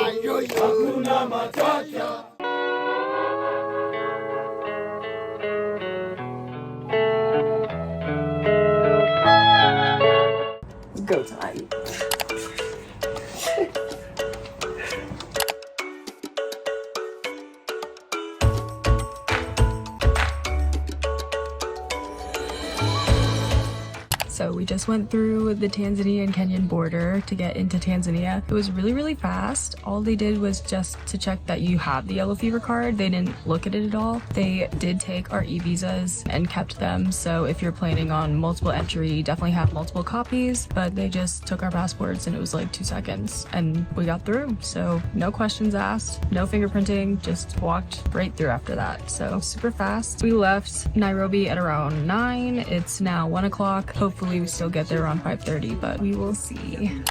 Hakuna matata. Go time. So we just went through the Tanzania and Kenyan border to get into Tanzania. It was really fast. All they did was just to check that you have the yellow fever card. They didn't look at it at all. They did take our e-visas and kept them. So if you're planning on multiple entry, definitely have multiple copies, but they just took our passports and it was like 2 seconds and we got through. So no questions asked, no fingerprinting, just walked right through after that. So super fast. We left Nairobi at around 9. It's now 1 o'clock. Hopefully we still get there around 5:30, but we will see.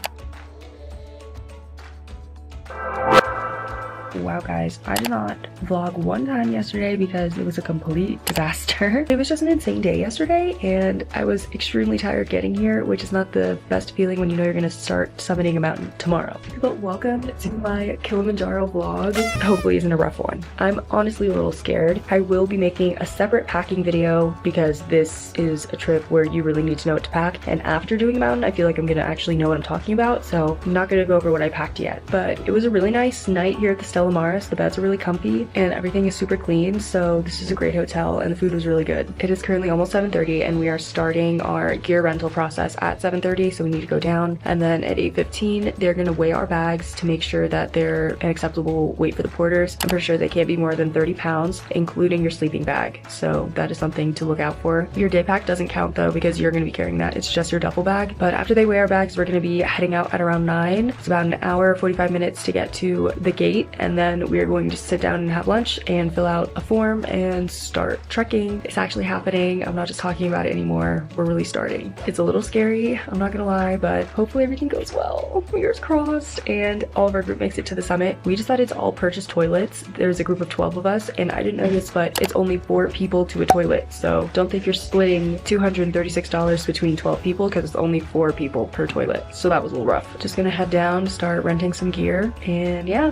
Wow guys, I did not vlog one time yesterday because it was a complete disaster. It was just an insane day yesterday and I was extremely tired getting here, which is not the best feeling when you know you're gonna start summiting a mountain tomorrow. But welcome to my Kilimanjaro vlog. Hopefully isn't a rough one. I'm honestly a little scared. I will be making a separate packing video because this is a trip where you really need to know what to pack, and after doing the mountain I feel like I'm gonna actually know what I'm talking about, so I'm not gonna go over what I packed yet. But it was a really nice night here at the Stella Maris. The beds are really comfy and everything is super clean, so this is a great hotel and the food was really good. It is currently almost 7:30 and we are starting our gear rental process at 7:30, so we need to go down, and then at 8:15 they're going to weigh our bags to make sure that they're an acceptable weight for the porters. I'm pretty sure they can't be more than 30 pounds including your sleeping bag, so that is something to look out for. Your day pack doesn't count though because you're going to be carrying that, it's just your duffel bag. But after they weigh our bags we're going to be heading out at around 9. It's about an hour 45 minutes to get to the gate, and then we're going to sit down and have lunch and fill out a form and start trekking. It's actually happening. I'm not just talking about it anymore. We're really starting. It's a little scary, I'm not gonna lie, but hopefully everything goes well. Fingers crossed. And all of our group makes it to the summit. We decided to all purchase toilets. There's a group of 12 of us and I didn't know this, but it's only 4 people to a toilet. So don't think you're splitting $236 between 12 people because it's only 4 people per toilet. So that was a little rough. Just gonna head down, start renting some gear, and yeah.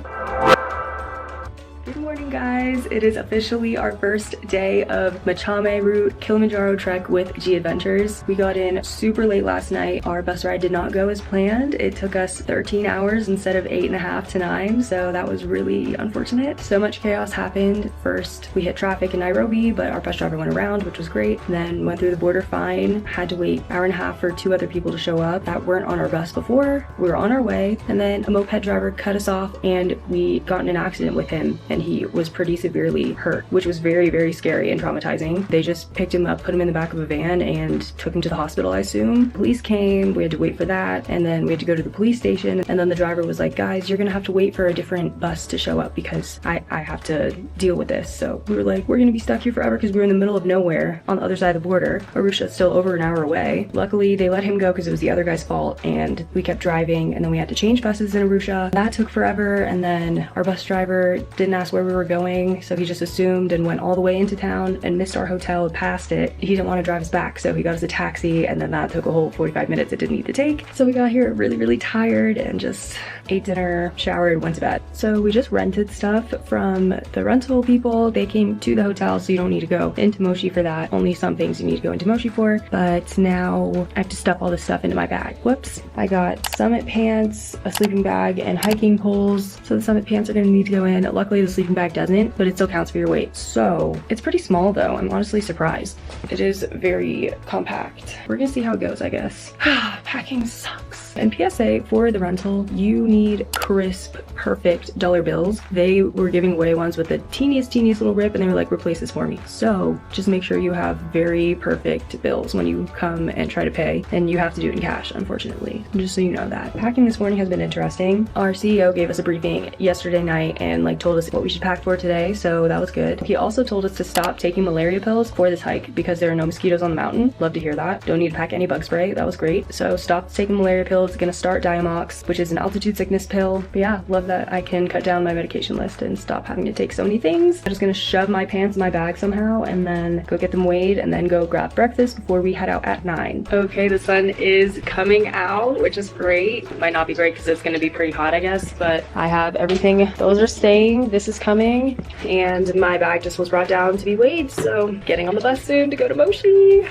Good morning guys, it is officially our first day of Machame route Kilimanjaro trek with Gadventures. We got in super late last night. Our bus ride did not go as planned. It took us 13 hours instead of 8.5 to 9, so that was really unfortunate. So much chaos happened. First we hit traffic in Nairobi, but our bus driver went around, which was great. Then went through the border fine, had to wait an hour and a half for 2 other people to show up that weren't on our bus before. We were on our way, and then a moped driver cut us off and we got in an accident with him, and he was pretty severely hurt, which was very scary and traumatizing. They just picked him up, put him in the back of a van, and took him to the hospital, I assume. Police came, we had to wait for that, and then we had to go to the police station, and then the driver was like, guys, you're gonna have to wait for a different bus to show up because I have to deal with this. So we were like, we're gonna be stuck here forever because we were in the middle of nowhere on the other side of the border. Arusha's still over an hour away. Luckily, they let him go because it was the other guy's fault, and we kept driving, and then we had to change buses in Arusha. That took forever, and then our bus driver didn't ask where we were going, so he just assumed and went all the way into town and missed our hotel and passed it. He didn't want to drive us back, so he got us a taxi, and then that took a whole 45 minutes it didn't need to take. So we got here really tired and just ate dinner, showered, went to bed. So we just rented stuff from the rental people. They came to the hotel, so you don't need to go into Moshi for that. Only some things you need to go into Moshi for, but now I have to stuff all this stuff into my bag. Whoops. I got summit pants, a sleeping bag, and hiking poles. So the summit pants are gonna need to go in. Luckily the sleeping bag doesn't, but it still counts for your weight. So it's pretty small though. I'm honestly surprised. It is very compact. We're gonna see how it goes, I guess. Packing sucks. And PSA, for the rental, you need crisp, perfect dollar bills. They were giving away ones with the teeniest little rip, and they were like, replace this for me. So just make sure you have very perfect bills when you come and try to pay, and you have to do it in cash, unfortunately. Just so you know that. Packing this morning has been interesting. Our CEO gave us a briefing yesterday night and like told us what we should pack for today, so that was good. He also told us to stop taking malaria pills for this hike because there are no mosquitoes on the mountain. Love to hear that. Don't need to pack any bug spray. That was great. So stop taking malaria pills pills. Gonna start Diamox, which is an altitude sickness pill. But yeah, love that I can cut down my medication list and stop having to take so many things. I'm just gonna shove my pants in my bag somehow and then go get them weighed and then go grab breakfast before we head out at 9. Okay, the sun is coming out, which is great. Might not be great because it's gonna be pretty hot, I guess, but I have everything. Those are staying, this is coming, and my bag just was brought down to be weighed, so getting on the bus soon to go to Moshi.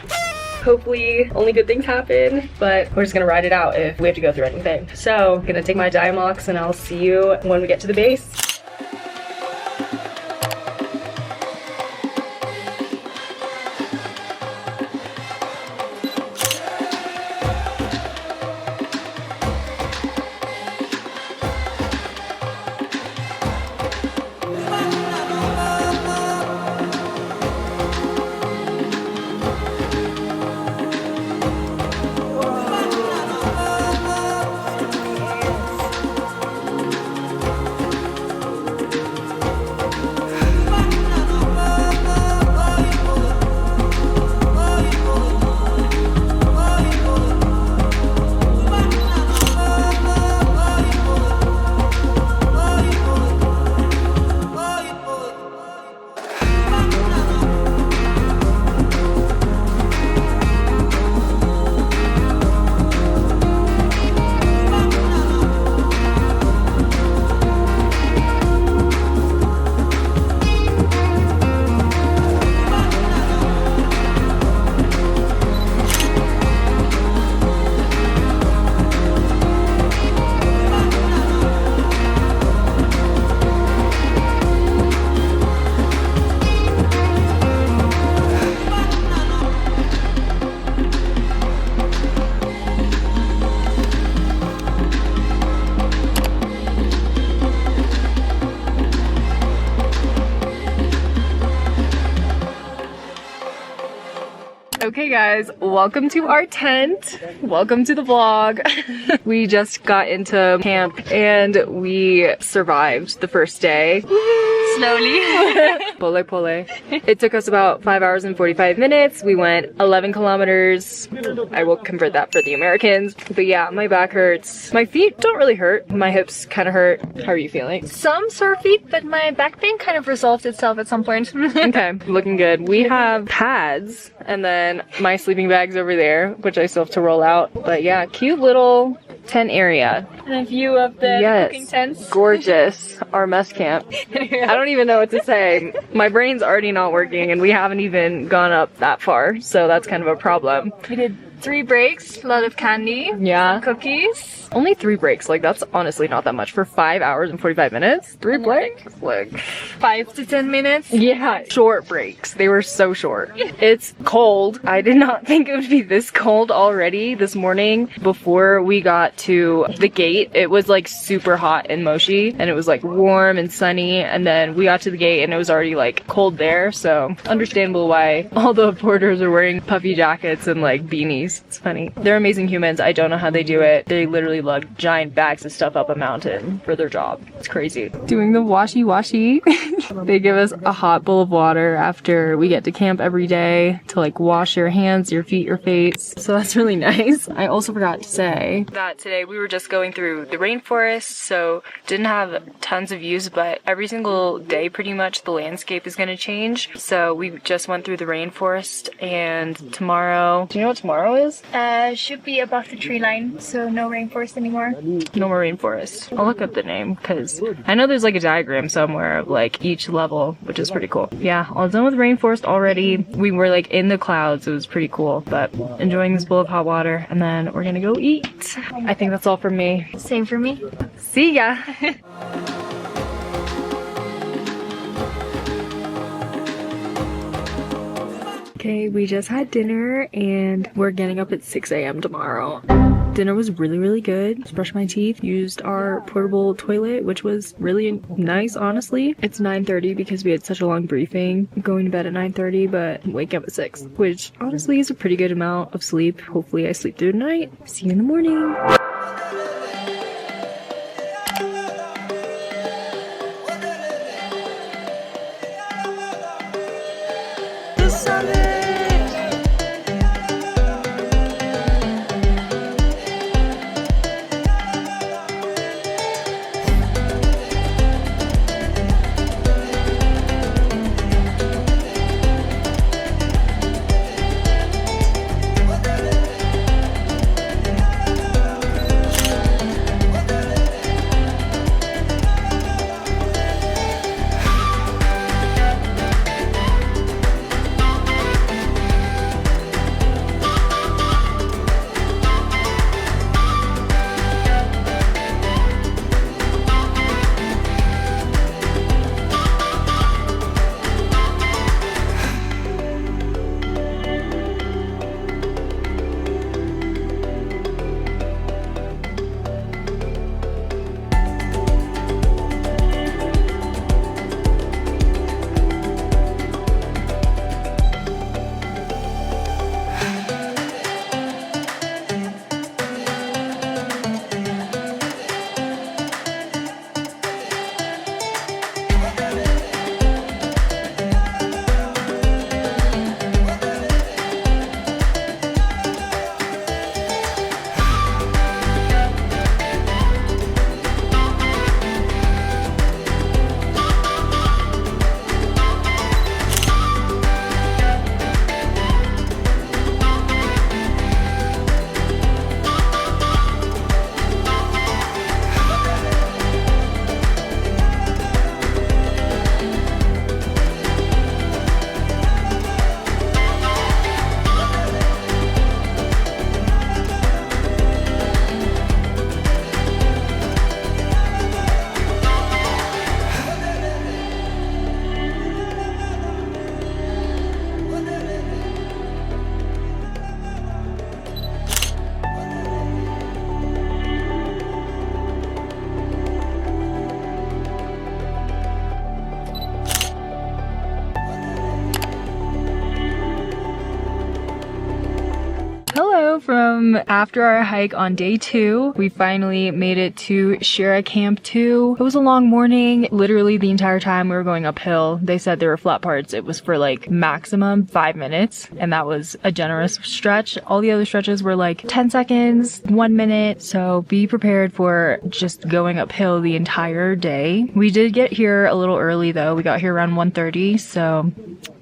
Hopefully only good things happen, but we're just gonna ride it out if we have to go through anything. So I'm gonna take my Diamox and I'll see you when we get to the base. Okay guys, welcome to our tent. Welcome to the vlog. We just got into camp and we survived the first day. Slowly. Pole pole. It took us about 5 hours and 45 minutes. We went 11 kilometers. I will convert that for the Americans. But yeah, my back hurts. My feet don't really hurt. My hips kind of hurt. How are you feeling? Some sore feet, but my back pain kind of resolved itself at some point. Okay, looking good. We have pads and then my sleeping bag's over there, which I still have to roll out. But yeah, cute little tent area. And a view of the cooking tents. Gorgeous. Our mess camp. I don't even know what to say. My brain's already not working and we haven't even gone up that far, so that's kind of a problem. We did 3 breaks, a lot of candy, yeah, cookies. Only 3 breaks, like that's honestly not that much for 5 hours and 45 minutes. 3 breaks, like 5 to 10 minutes. Yeah, short breaks. They were so short. It's cold. I did not think it would be this cold already this morning. Before we got to the gate, it was like super hot in Moshi and it was like warm and sunny, and then we got to the gate and it was already like cold there, so understandable why all the porters are wearing puffy jackets and like beanies. It's funny. They're amazing humans. I don't know how they do it. They literally lug giant bags of stuff up a mountain for their job. It's crazy. Doing the washi. They give us a hot bowl of water after we get to camp every day to like wash your hands, your feet, your face. So that's really nice. I also forgot to say that today we were just going through the rainforest, so didn't have tons of views, but every single day pretty much the landscape is going to change. So we just went through the rainforest, and tomorrow, do you know what tomorrow is? Should be above the tree line, so no rainforest anymore. No more rainforest. I'll look up the name because I know there's like a diagram somewhere of like each level, which is pretty cool. Yeah, all done with rainforest already. We were like in the clouds. It was pretty cool, but enjoying this bowl of hot water, and then we're gonna go eat. I think that's all from me. Same for me. See ya. Okay, we just had dinner and we're getting up at 6 a.m. tomorrow. Dinner was really good. Just brushed my teeth, used our portable toilet, which was really nice, honestly. It's 9:30 because we had such a long briefing. I'm going to bed at 9:30, but waking up at 6, which honestly is a pretty good amount of sleep. Hopefully I sleep through the night. See you in the morning. After our hike on day 2, we finally made it to Shira Camp 2. It was a long morning. Literally the entire time we were going uphill. They said there were flat parts. It was for like maximum 5 minutes, and that was a generous stretch. All the other stretches were like 10 seconds, 1 minute. So be prepared for just going uphill the entire day. We did get here a little early though. We got here around 1:30, so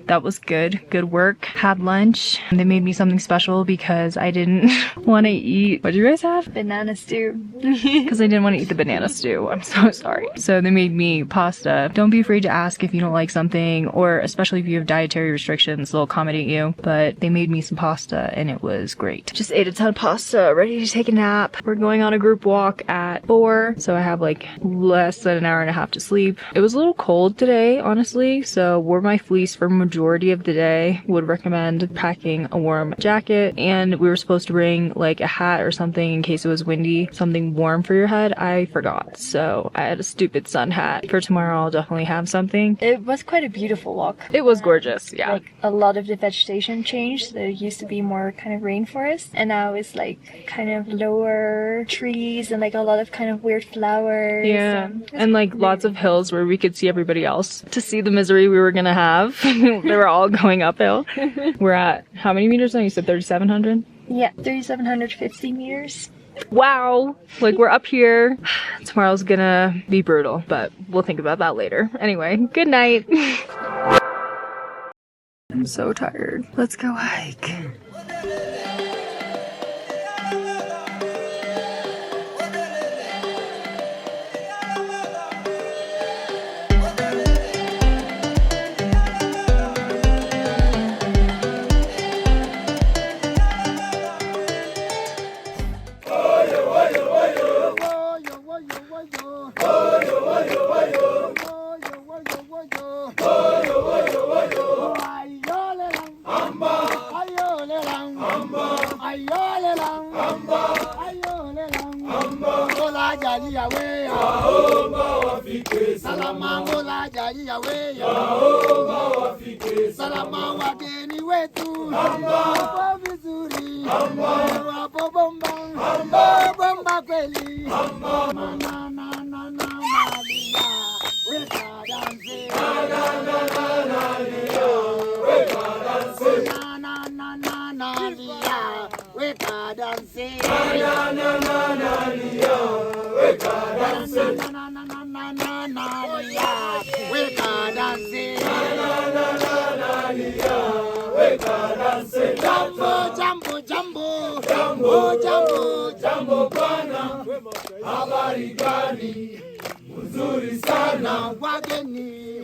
that was good. Good work. Had lunch. They made me something special because I didn't want to eat. What did you guys have? Banana stew. Because I didn't want to eat the banana stew. I'm so sorry. So they made me pasta. Don't be afraid to ask if you don't like something, or especially if you have dietary restrictions, they'll accommodate you. But they made me some pasta and it was great. Just ate a ton of pasta, ready to take a nap. We're going on a group walk at 4, so I have like less than an hour and a half to sleep. It was a little cold today, honestly, so wore my fleece for majority of the day. Would recommend packing a warm jacket, and we were supposed to bring like a hat or something in case it was windy, something warm for your head. I forgot, so I had a stupid sun hat. For tomorrow I'll definitely have something. It was quite a beautiful walk. It was gorgeous, yeah. Like a lot of the vegetation changed. There used to be more kind of rainforest, and now it's like kind of lower trees and like a lot of kind of weird flowers. Yeah, and like lots of hills where we could see everybody else. To see the misery we were gonna have. They were all going uphill. We're at how many meters now? You said 3,700? Yeah, 3,750 meters. Wow, like we're up here. Tomorrow's gonna be brutal, but we'll think about that later. Anyway, good night. I'm so tired. Let's go hike. Salama wageni wetu vizuri wapo bomba kweli Jambo bwana, habari gani? Nzuri sana. Wageni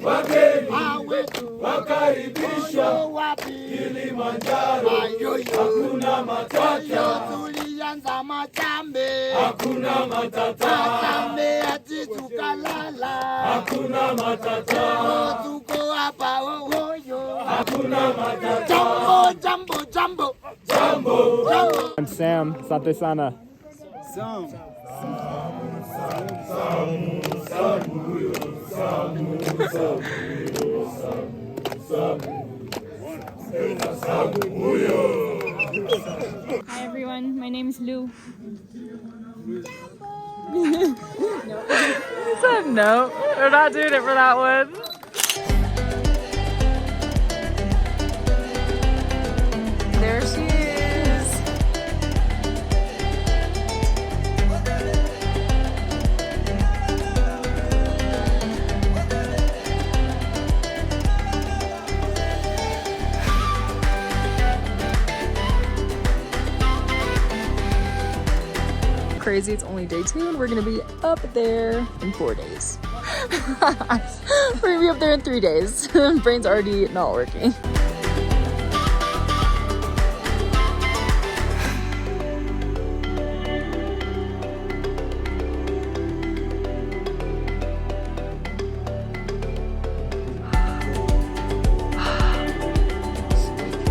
wetu wakaribishwa wapi? Kilimanjaro. Hakuna matata. Tulianza machame. Hakuna matata. Machame hadi tukalala. Hakuna matata. Tuko hapa hoyo. Hakuna matata. Jambo. I'm Sam. Asante sana. Hi everyone, my name is Lou. Said no, we're not doing it for that one. There she is. Crazy, it's only day 2 and we're gonna be up there in 4 days. We're gonna be up there in 3 days. Brain's already not working.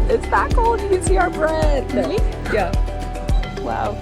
It's that cold, you can see our breath. Really? Yeah. Wow.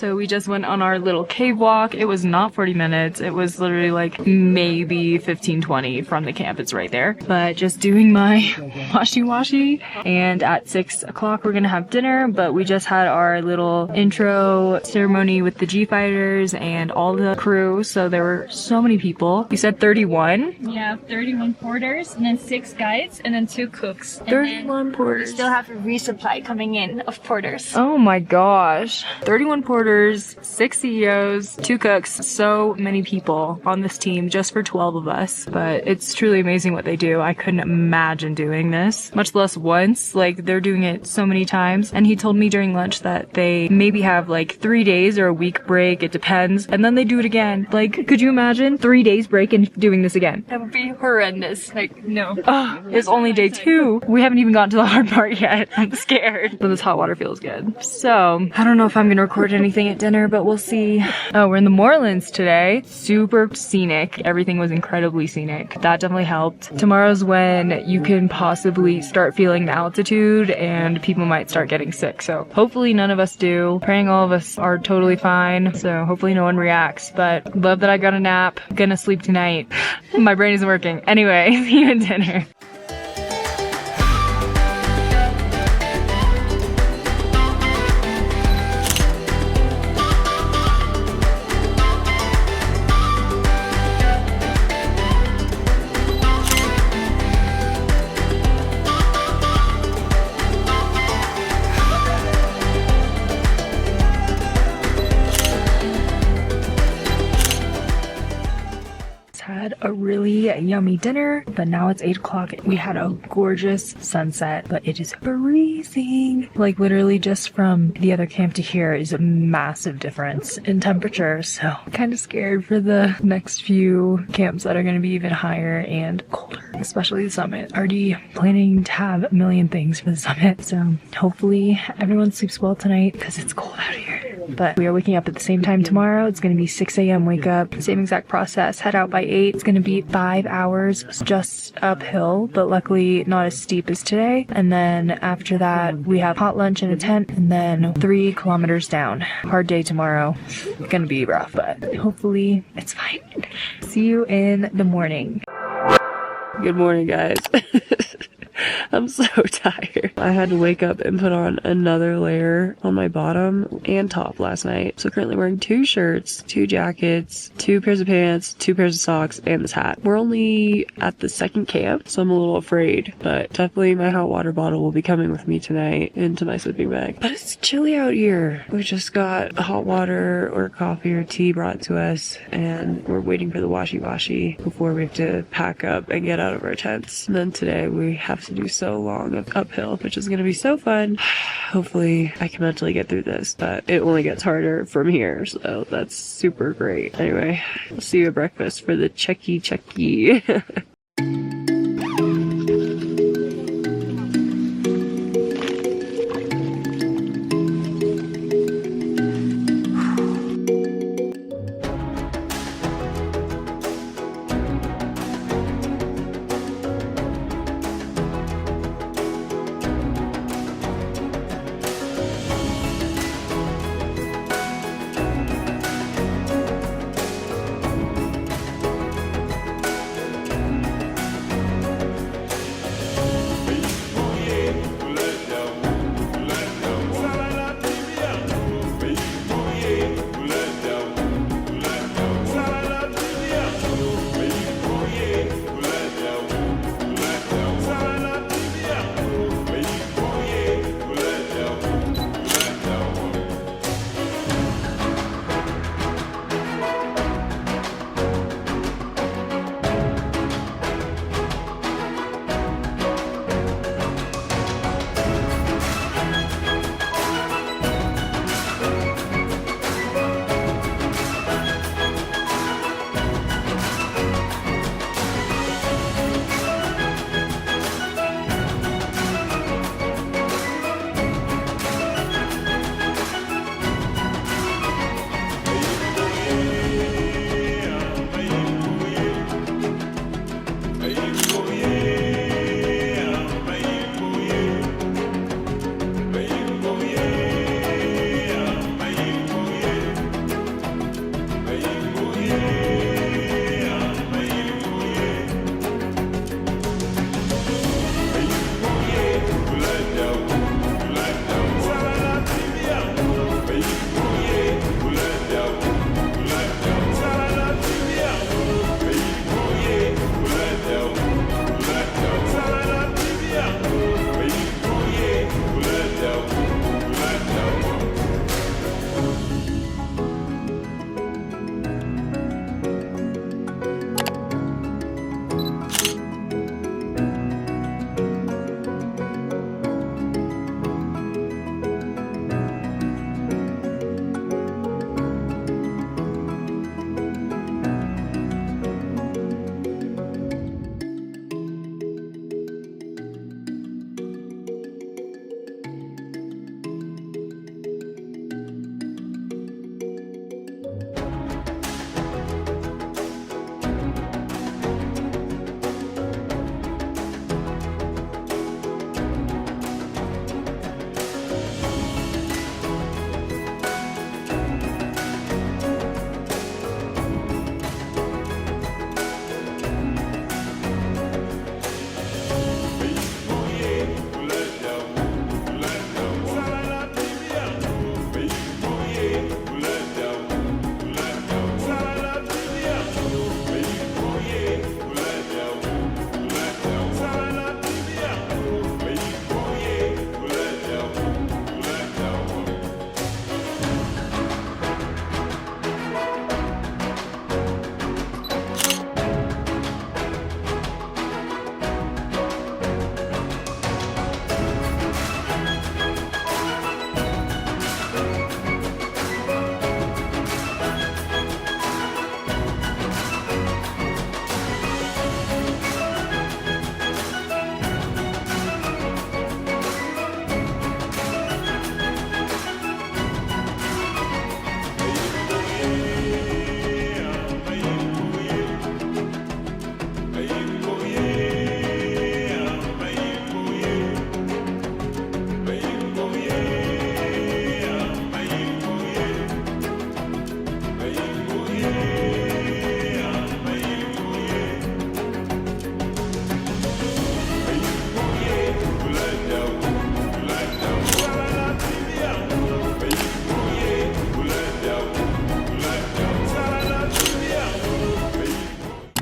So we just went on our little cave walk. It was not 40 minutes. It was literally like maybe 15-20 from the camp. It's right there. But just doing my washi, and at 6 o'clock we're gonna have dinner. But we just had our little intro ceremony with the G fighters and all the crew. So there were so many people. You said 31? Yeah, 31 porters, and then 6 guides, and then 2 cooks. 31 porters. Still have a resupply coming in of porters. Oh my gosh. 31 porters, 6 CEOs, 2 cooks, so many people on this team just for 12 of us. But it's truly amazing what they do. I couldn't imagine doing this, much less once. Like, they're doing it so many times. And he told me during lunch that they maybe have like 3 days or a week break, it depends, and then they do it again. Like, could you imagine 3 days break and doing this again? That would be horrendous. Like, no. Oh, it's only day 2. We haven't even gotten to the hard part yet. I'm scared. But this hot water feels good. So, I don't know if I'm gonna record anything at dinner, but we'll see. Oh, we're in the Moorlands today. Super scenic. Everything was incredibly scenic. That definitely helped. Tomorrow's when you can possibly start feeling the altitude and people might start getting sick. So hopefully none of us do. Praying all of us are totally fine. So hopefully no one reacts. But love that I got a nap. Gonna sleep tonight. My brain isn't working. Anyway, see you at dinner. Had a really yummy dinner, but now it's 8 o'clock. We had a gorgeous sunset, but it is freezing. Like, literally just from the other camp to here is a massive difference in temperature. So kind of scared for the next few camps that are going to be even higher and colder, especially the summit. Already planning to have a million things for the summit. So hopefully everyone sleeps well tonight because it's cold out here. But we are waking up at the same time tomorrow. It's going to be 6 a.m. wake up. Same exact process. Head out by 8. It's going to be 5 hours just uphill, but luckily not as steep as today. And then after that, we have hot lunch in a tent and then 3 kilometers down. Hard day tomorrow. Going to be rough, but hopefully it's fine. See you in the morning. Good morning, guys. I'm so tired. I had to wake up and put on another layer on my bottom and top last night. So currently wearing 2 shirts, 2 jackets, 2 pairs of pants, 2 pairs of socks, and this hat. We're only at the 2nd camp, so I'm a little afraid, but definitely my hot water bottle will be coming with me tonight into my sleeping bag. But it's chilly out here. We just got hot water or coffee or tea brought to us, and we're waiting for the washi before we have to pack up and get out of our tents. And then today we have to do so long of uphill, which is going to be so fun. Hopefully I can mentally get through this, but it only gets harder from here, so that's super great. Anyway, I'll see you at breakfast for the checky.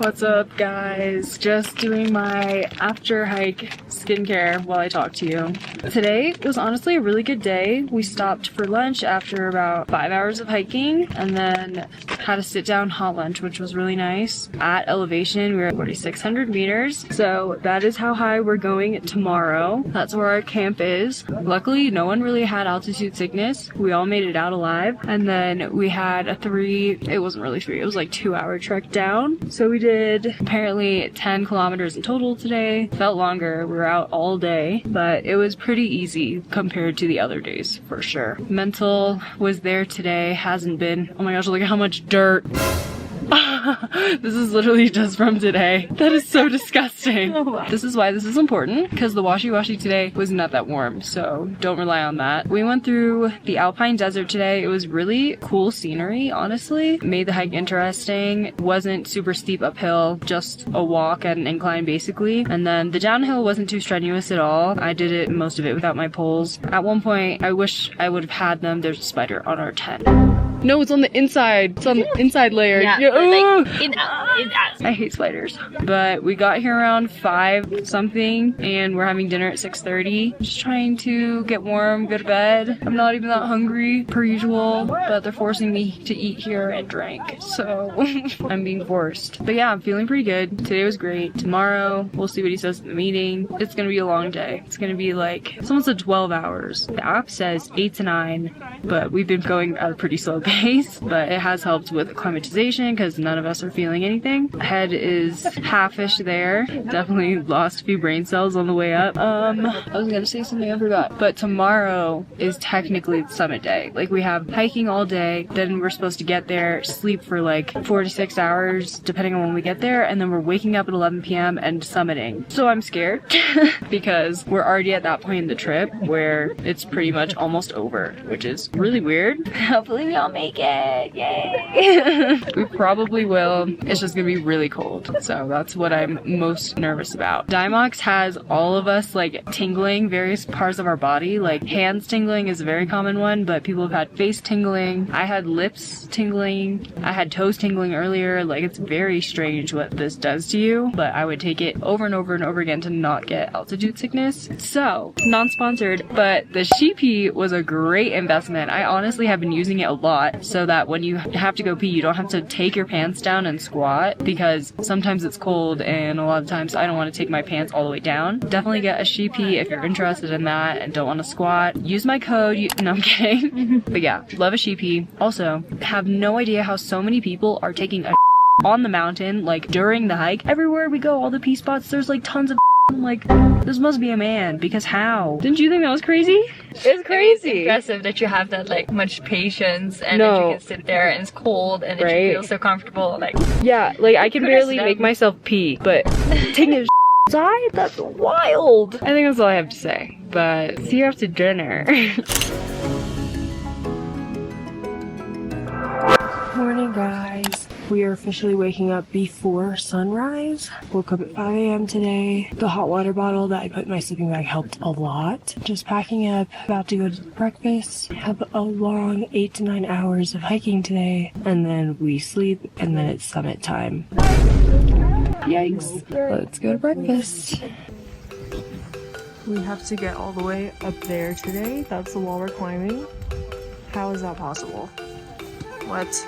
What's up, guys? Just doing my after hike skincare while I talk to you. Today was honestly a really good day. We stopped for lunch after about 5 hours of hiking and then had a sit down hot lunch, which was really nice. At elevation, we were at 4,600 meters. So that is how high we're going tomorrow. That's where our camp is. Luckily, no one really had altitude sickness. We all made it out alive. And then we had it wasn't really 3, it was like 2-hour trek down. So we did apparently 10 kilometers in total today. Felt longer, we were out all day, but it was pretty easy compared to the other days for sure. Mental was there today, hasn't been. Oh my gosh, look at how much dirt. This is literally just from today. That is so disgusting. Oh, wow. This is why this is important, because the washi today was not that warm, so don't rely on that. We went through the Alpine Desert today. It was really cool scenery, honestly. Made the hike interesting. Wasn't super steep uphill, just a walk at an incline basically. And then the downhill wasn't too strenuous at all. I did it, most of it, without my poles. At one point, I wish I would have had them. There's a spider on our tent. No, it's on the inside. It's on the inside layer. Yeah, like in out. I hate spiders. But we got here around 5 something and we're having dinner at 6:30. Just trying to get warm, go to bed. I'm not even that hungry per usual, but they're forcing me to eat here and drink. So I'm being forced. But yeah, I'm feeling pretty good. Today was great. Tomorrow, we'll see what he says in the meeting. It's gonna be a long day. It's gonna be like, someone said 12 hours. The app says 8 to 9, but we've been going at a pretty slow pace, but it has helped with acclimatization because none of us are feeling anything. Head is half-ish there. Definitely lost a few brain cells on the way up. I was gonna say something, I forgot. But tomorrow is technically the summit day. Like, we have hiking all day, then we're supposed to get there, sleep for like 4 to 6 hours, depending on when we get there, and then we're waking up at 11 p.m. and summiting. So I'm scared because we're already at that point in the trip where it's pretty much almost over, which is really weird. Hopefully we all make it. Yay! We probably will. It's just gonna be really cold. So that's what I'm most nervous about. Dimox has all of us like tingling various parts of our body. Like hands tingling is a very common one, but people have had face tingling. I had lips tingling. I had toes tingling earlier. Like, it's very strange what this does to you, but I would take it over and over and over again to not get altitude sickness. So, non-sponsored, but the sheepy was a great investment. I honestly have been using it a lot so that when you have to go pee, you don't have to take your pants down and squat, because sometimes it's cold and a lot of times I don't want to take my pants all the way down. Definitely get a sheepy if you're interested in that and don't want to squat. Use my code. No, I'm kidding. But yeah, love a sheepy. Also, have no idea how so many people are taking a on the mountain, like during the hike. Everywhere we go, all the pee spots, there's like tons of I'm like, this must be a man, because how? Didn't you think that was crazy? It's crazy. It's impressive that you have that like much patience and that you can sit there and it's cold and that you feel so comfortable. Like, yeah, like I can barely make myself pee, but taking a outside, that's wild. I think that's all I have to say. But see you after dinner. Morning, guys. We are officially waking up before sunrise. Woke up at 5 a.m. today. The hot water bottle that I put in my sleeping bag helped a lot. Just packing up, about to go to breakfast. Have a long 8 to 9 hours of hiking today. And then we sleep, and then it's summit time. Yikes. Let's go to breakfast. We have to get all the way up there today. That's the wall we're climbing. How is that possible? What?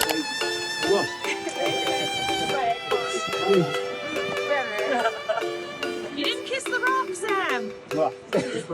You didn't kiss the rock, Sam! That's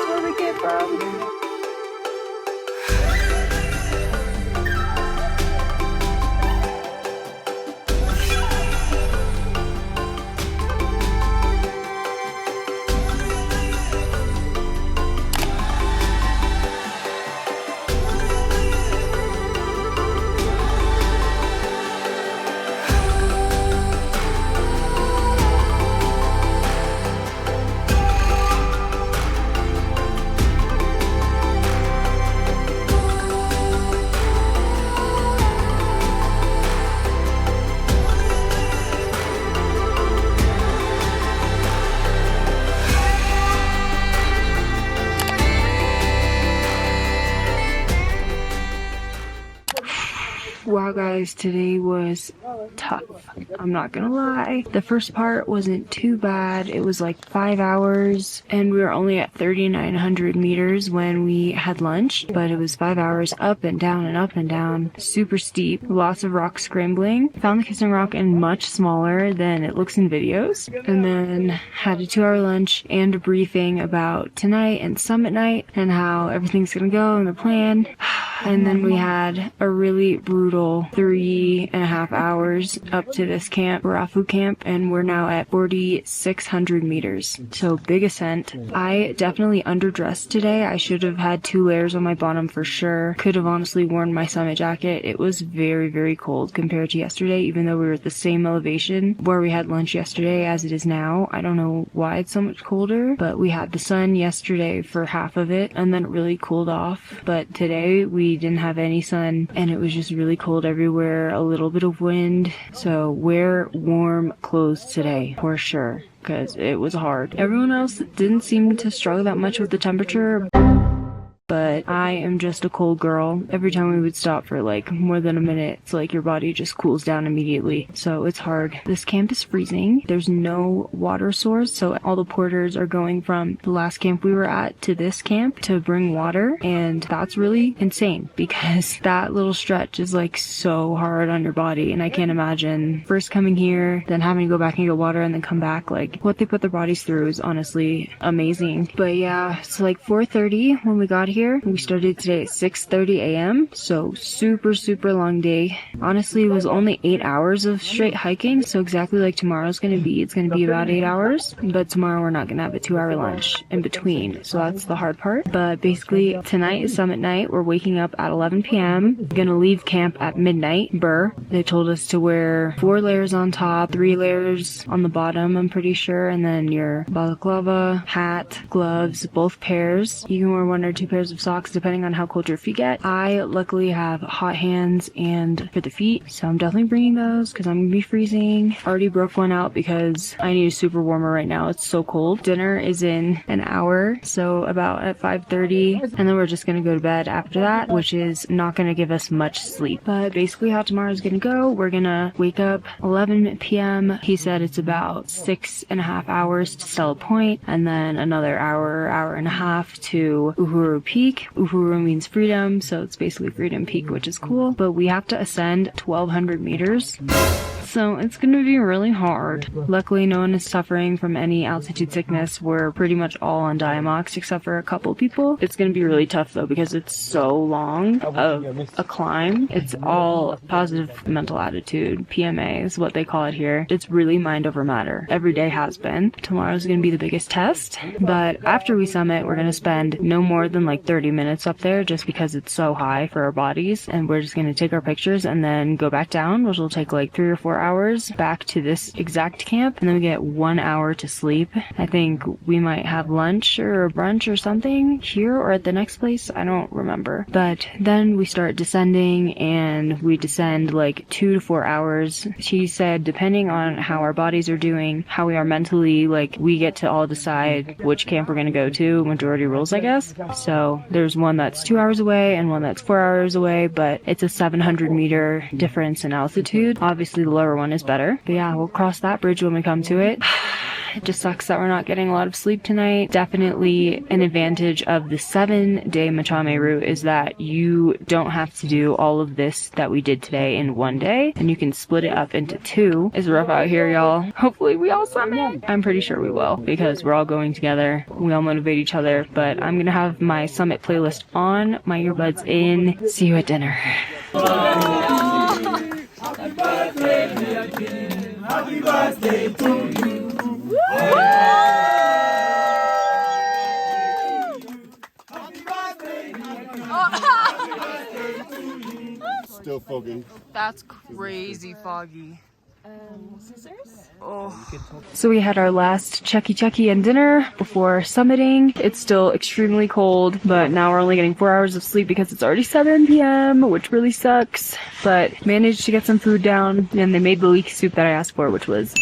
where we came from. Wow guys, today was tough. I'm not gonna lie. The first part wasn't too bad. It was like 5 hours and we were only at 3,900 meters when we had lunch, but it was 5 hours up and down and up and down. Super steep, lots of rock scrambling. Found the kissing rock and much smaller than it looks in videos. And then had a 2-hour lunch and a briefing about tonight and summit night and how everything's gonna go and the plan. And then we had a really brutal 3.5 hours up to this camp, barafu camp, and we're now at 4,600 meters. So big ascent. I definitely underdressed today. I should have had 2 layers on my bottom for sure. Could have honestly worn my summit jacket. It was very, very cold compared to yesterday, even though we were at the same elevation where we had lunch yesterday as it is now. I don't know why it's so much colder, but we had the sun yesterday for half of it and then it really cooled off. But today we didn't have any sun and it was just really cold everywhere, a little bit of wind. So wear warm clothes today for sure because it was hard. Everyone else didn't seem to struggle that much with the temperature, but I am just a cold girl. Every time we would stop for like more than a minute, it's like your body just cools down immediately. So it's hard. This camp is freezing. There's no water source, so all the porters are going from the last camp we were at to this camp to bring water, and that's really insane because that little stretch is like so hard on your body, and I can't imagine first coming here, then having to go back and get water and then come back. Like what they put their bodies through is honestly amazing. But yeah, it's like 4:30 when we got here. here. We started today at 6:30 a.m. So super long day. Honestly, it was only 8 hours of straight hiking, so exactly like tomorrow's gonna be. It's gonna be about 8 hours, but tomorrow we're not gonna have a 2-hour lunch in between, so that's the hard part. But basically, tonight is summit night. We're waking up at 11 p.m. Gonna leave camp at midnight. They told us to wear 4 layers on top, 3 layers on the bottom, I'm pretty sure, and then your balaclava, hat, gloves, both pairs. You can wear 1 or 2 pairs of socks depending on how cold your feet get. I luckily have hot hands and for the feet, so I'm definitely bringing those because I'm gonna be freezing. Already broke one out because I need a super warmer right now. It's so cold. Dinner is in an hour, so about at 5:30, and then we're just gonna go to bed after that, which is not gonna give us much sleep. But basically how tomorrow's gonna go, we're gonna wake up 11 p.m. He said it's about 6.5 hours to Stella Point, and then another hour and a half to Uhuru Peak. Uhuru means freedom, so it's basically Freedom Peak, which is cool, but we have to ascend 1,200 meters. So it's gonna be really hard. Luckily, no one is suffering from any altitude sickness. We're pretty much all on Diamox except for a couple people. It's gonna be really tough though because it's so long of a climb. It's all positive mental attitude. PMA is what they call it here. It's really mind over matter. Every day has been. Tomorrow's gonna be the biggest test. But after we summit, we're gonna spend no more than like 30 minutes up there just because it's so high for our bodies. And we're just gonna take our pictures and then go back down, which will take like 3 or 4 hours back to this exact camp, and then we get 1 hour to sleep. I think we might have lunch or brunch or something here or at the next place. I don't remember. But then we start descending, and we descend like 2 to 4 hours. She said depending on how our bodies are doing, how we are mentally, like we get to all decide which camp we're going to go to. Majority rules, I guess. So there's one that's 2 hours away and one that's 4 hours away, but it's a 700 meter difference in altitude. Obviously the lower one is better. But yeah, we'll cross that bridge when we come to it. It just sucks that we're not getting a lot of sleep tonight. Definitely an advantage of the 7-day machame route is that you don't have to do all of this that we did today in 1 day, and you can split it up into 2. It's rough out here, y'all. Hopefully we all summit. I'm pretty sure we will because we're all going together. We all motivate each other, but I'm gonna have my summit playlist on, my earbuds in. See you at dinner. Happy birthday, dear Kim. Happy birthday to you. Happy birthday, Still foggy. That's crazy foggy. Scissors? So we had our last Chucky and dinner before summiting. It's still extremely cold, but now we're only getting 4 hours of sleep because it's already 7 p.m., which really sucks. But managed to get some food down, and they made the leek soup that I asked for, which was...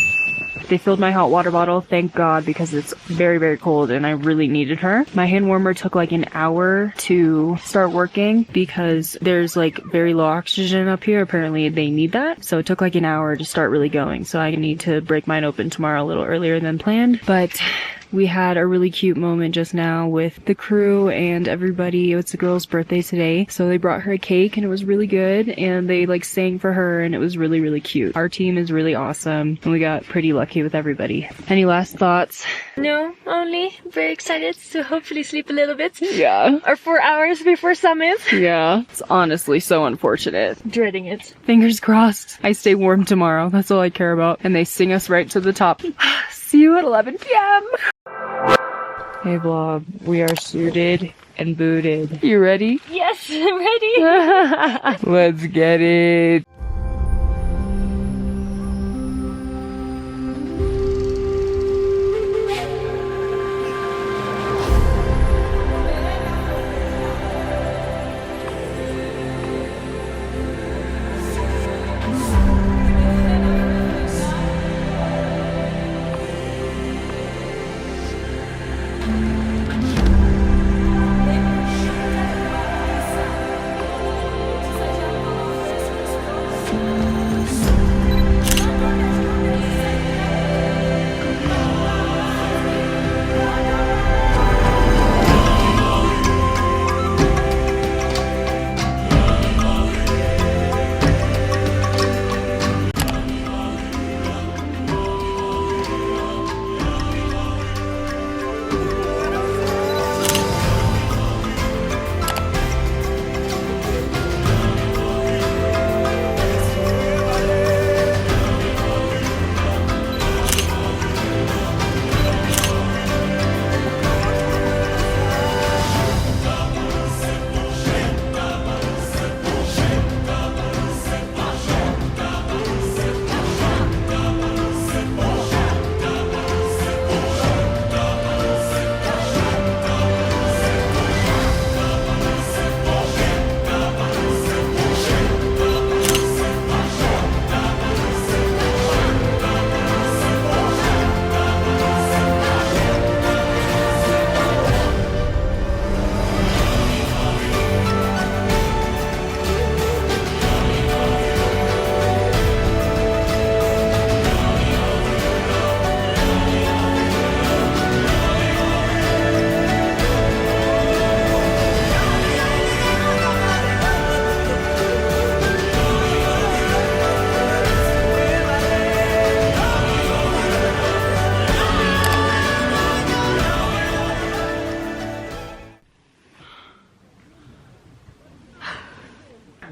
They filled my hot water bottle, thank God, because it's very cold and I really needed her. My hand warmer took like an hour to start working because there's like very low oxygen up here. Apparently they need that. So it took like an hour to start really going. So I need to break mine open tomorrow a little earlier than planned. But we had a really cute moment just now with the crew and everybody. It's the girl's birthday today, so they brought her a cake and it was really good, and they like sang for her and it was really cute. Our team is really awesome and we got pretty lucky with everybody. Any last thoughts? No, only very excited to hopefully sleep a little bit. Yeah. Or 4 hours before summit. Yeah. It's honestly so unfortunate. Dreading it. Fingers crossed. I stay warm tomorrow. That's all I care about. And they sing us right to the top. See you at 11 p.m. Hey vlog, we are suited and booted. You ready? Yes, I'm ready. Let's get it.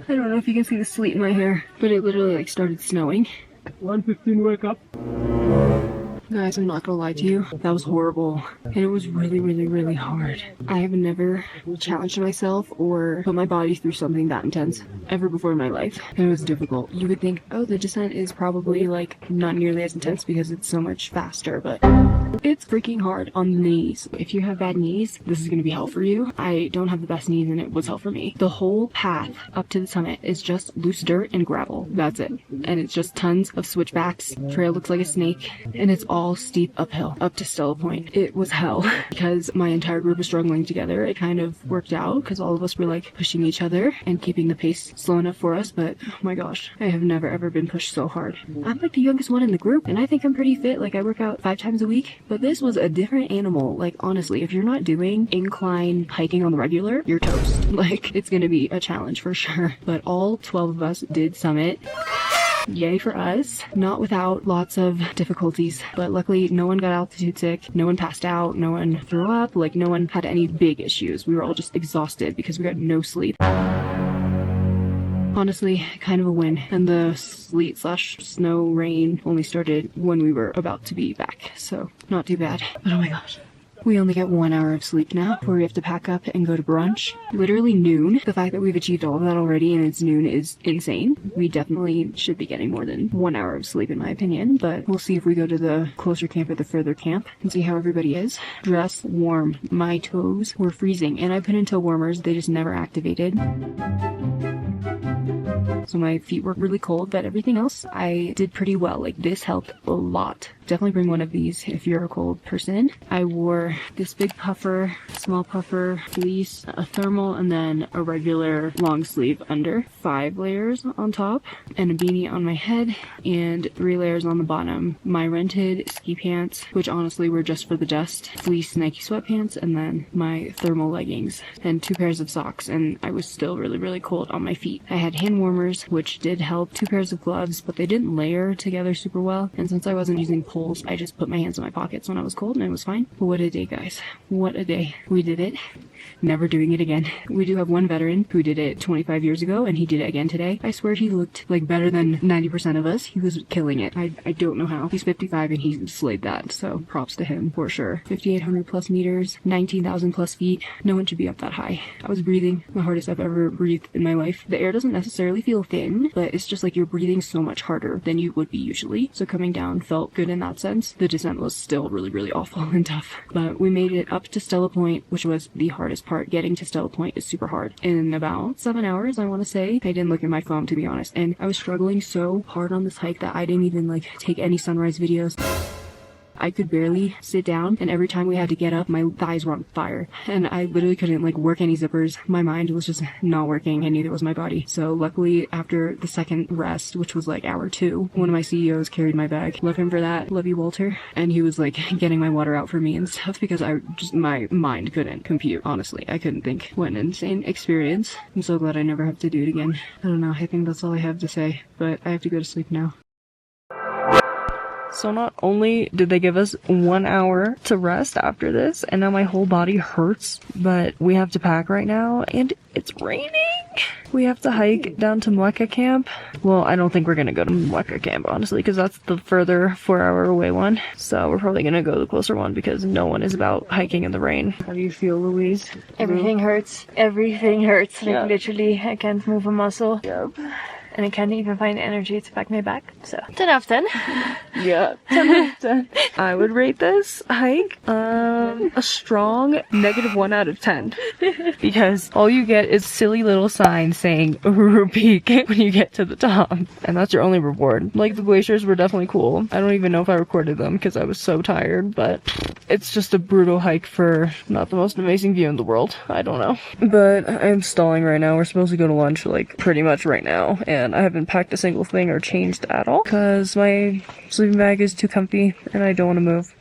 I don't know if you can see the sleet in my hair, but it literally like started snowing. 1:15 wake up. Guys, I'm not gonna lie to you, that was horrible. And it was really, really, really hard. I have never challenged myself or put my body through something that intense ever before in my life. And it was difficult. You would think, oh, the descent is probably like not nearly as intense because it's so much faster, but it's freaking hard on the knees. If you have bad knees, this is gonna be hell for you. I don't have the best knees and it was hell for me. The whole path up to the summit is just loose dirt and gravel. That's it. And it's just tons of switchbacks. Trail looks like a snake and it's all steep uphill up to Stella Point. It was hell because my entire group was struggling together. It kind of worked out because all of us were like pushing each other and keeping the pace slow enough for us, but oh my gosh, I have never ever been pushed so hard. I'm like the youngest one in the group and I think I'm pretty fit. Like I work out 5 times a week, but this was a different animal. Like honestly, if you're not doing incline hiking on the regular, you're toast. Like it's gonna be a challenge for sure. But all 12 of us did summit. Yay for us. Not without lots of difficulties, but luckily no one got altitude sick, no one passed out, no one threw up, like no one had any big issues. We were all just exhausted because we got no sleep. Honestly, kind of a win. And the sleet / snow rain only started when we were about to be back, so not too bad. But oh my gosh. We only get 1 hour of sleep now before we have to pack up and go to brunch. Literally noon. The fact that we've achieved all of that already and it's noon is insane. We definitely should be getting more than 1 hour of sleep in my opinion, but we'll see if we go to the closer camp or the further camp and see how everybody is. Dress warm. My toes were freezing and I put in toe warmers. They just never activated. So my feet were really cold, but everything else I did pretty well. Like this helped a lot. Definitely bring one of these if you're a cold person. I wore this big puffer, small puffer, fleece, a thermal, and then a regular long sleeve under. 5 layers on top, and a beanie on my head, and 3 layers on the bottom. My rented ski pants, which honestly were just for the dust, fleece Nike sweatpants, and then my thermal leggings, and 2 pairs of socks, and I was still really, really cold on my feet. I had hand warmers, which did help, 2 pairs of gloves, but they didn't layer together super well, and since I wasn't using poles, I just put my hands in my pockets when I was cold, and it was fine. But what a day, guys. What a day. We did it. Never doing it again. We do have one veteran who did it 25 years ago, and he did it again today. I swear he looked like better than 90% of us. He was killing it. I don't know how. He's 55 and he slayed that, so props to him for sure. 5,800 plus meters, 19,000 plus feet. No one should be up that high. I was breathing the hardest I've ever breathed in my life. The air doesn't necessarily feel thin, but it's just like you're breathing so much harder than you would be usually. So coming down felt good in that sense. The descent was still really, really awful and tough, but we made it up to Stella Point, which was the hardest part. Getting to Stella Point is super hard. In about 7 hours, I want to say. I didn't look at my phone, to be honest, and I was struggling so hard on this hike that I didn't even like take any sunrise videos. I could barely sit down, and every time we had to get up, my thighs were on fire, and I literally couldn't like work any zippers. My mind was just not working, and neither was my body. So luckily, after the second rest, which was like hour 2, one of my CEOs carried my bag. Love him for that. Love you, Walter. And he was like getting my water out for me and stuff because my mind couldn't compute. Honestly, I couldn't think. What an insane experience. I'm so glad I never have to do it again. I don't know. I think that's all I have to say, but I have to go to sleep now. So not only did they give us 1 hour to rest after this, and now my whole body hurts, but we have to pack right now, and it's raining. We have to hike down to Mweka Camp. Well, I don't think we're gonna go to Mweka Camp, honestly, because that's the further 4-hour away one. So we're probably gonna go to the closer one because no one is about hiking in the rain. How do you feel, Louise? Everything hurts. Everything hurts. Like Yeah. literally, I can't move a muscle. Yep. And I can't even find energy to pack my bag. So 10 out of 10. Yeah. 10 out of 10. I would rate this hike a strong -1 out of 10. Because all you get is silly little signs saying Uhuru Peak when you get to the top. And that's your only reward. Like, the glaciers were definitely cool. I don't even know if I recorded them because I was so tired, but it's just a brutal hike for not the most amazing view in the world. I don't know. But I'm stalling right now. We're supposed to go to lunch like pretty much right now. And I haven't packed a single thing or changed at all because my sleeping bag is too comfy and I don't want to move.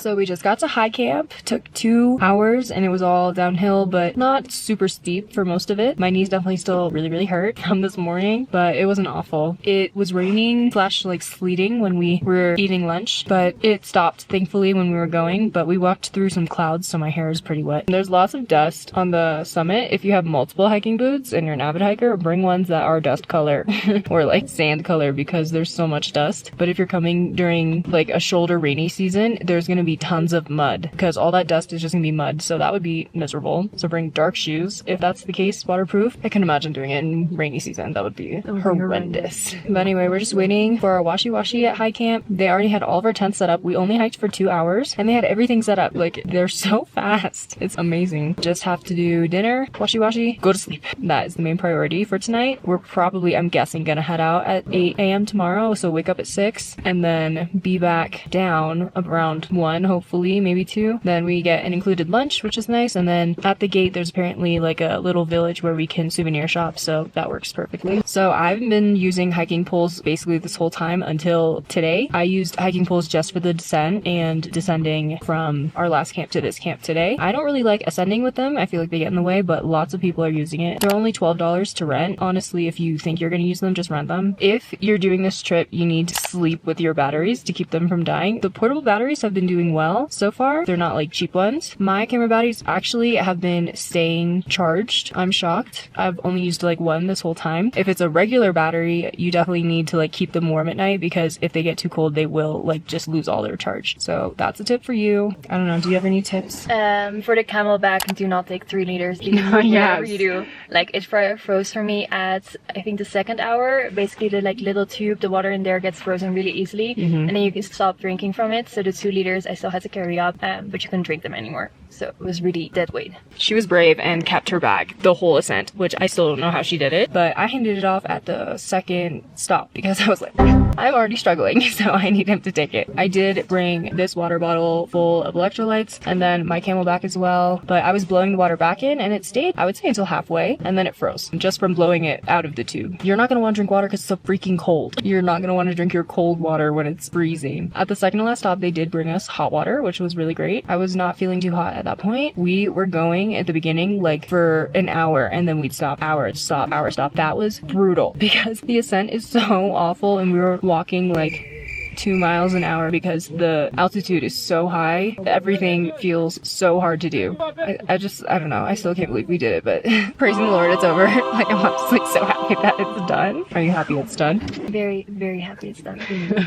So we just got to high camp, took 2 hours, and it was all downhill, but not super steep for most of it. My knees definitely still really hurt from this morning, but it wasn't awful. It was raining / like sleeting when we were eating lunch, but it stopped thankfully when we were going, but we walked through some clouds, so my hair is pretty wet. There's lots of dust on the summit. If you have multiple hiking boots and you're an avid hiker, bring ones that are dust color or like sand color because there's so much dust. But if you're coming during like a shoulder rainy season, there's going to be tons of mud because all that dust is just going to be mud, so that would be miserable. So bring dark shoes if that's the case, waterproof. I can imagine doing it in rainy season. That would be horrendous. But anyway, we're just waiting for our washi at high camp. They already had all of our tents set up. We only hiked for 2 hours and they had everything set up. Like, they're so fast. It's amazing. Just have to do dinner, washi, go to sleep. That is the main priority for tonight. We're probably, I'm guessing, gonna head out at 8 a.m. tomorrow, so wake up at 6 and then be back down around 1, hopefully, maybe 2. Then we get an included lunch, which is nice, and then at the gate there's apparently like a little village where we can souvenir shop, so that works perfectly. So I've been using hiking poles basically this whole time until today. I used hiking poles just for the descent and descending from our last camp to this camp today. I don't really like ascending with them. I feel like they get in the way, but lots of people are using it. They're only $12 to rent. Honestly, if you think you're going to use them, just rent them. If you're doing this trip, you need to sleep with your batteries to keep them from dying. The portable batteries have been doing well so far. They're not like cheap ones. My camera batteries actually have been staying charged. I'm shocked. I've only used like one this whole time. If it's a regular battery, you definitely need to like keep them warm at night because if they get too cold, they will like just lose all their charge. So that's a tip for you. I don't know. Do you have any tips? For the camelback, do not take 3 liters. Whatever you do. Like, it froze for me at, I think, the 2nd hour. Basically, the like little tube, the water in there gets frozen really easily, and then you can stop drinking from it. So the 2 liters I still had to carry up, but you couldn't drink them anymore. So it was really dead weight. She was brave and kept her bag the whole ascent, which I still don't know how she did it, but I handed it off at the 2nd stop because I was like, I'm already struggling, so I need him to take it. I did bring this water bottle full of electrolytes and then my camelback as well, but I was blowing the water back in and it stayed, I would say, until halfway, and then it froze just from blowing it out of the tube. You're not going to want to drink water because it's so freaking cold. You're not going to want to drink your cold water when it's freezing. At the 2nd to last stop, they did bring us hot water, which was really great. I was not feeling too hot at that point. We were going at the beginning like for an hour and then we'd stop, hour stop. That was brutal because the ascent is so awful and we were walking like 2 miles an hour because the altitude is so high. Everything feels so hard to do. I don't know. I still can't believe we did it, but praising the Lord, it's over. Like, I'm just like so happy that it's done. Are you happy it's done? Very, very happy it's done.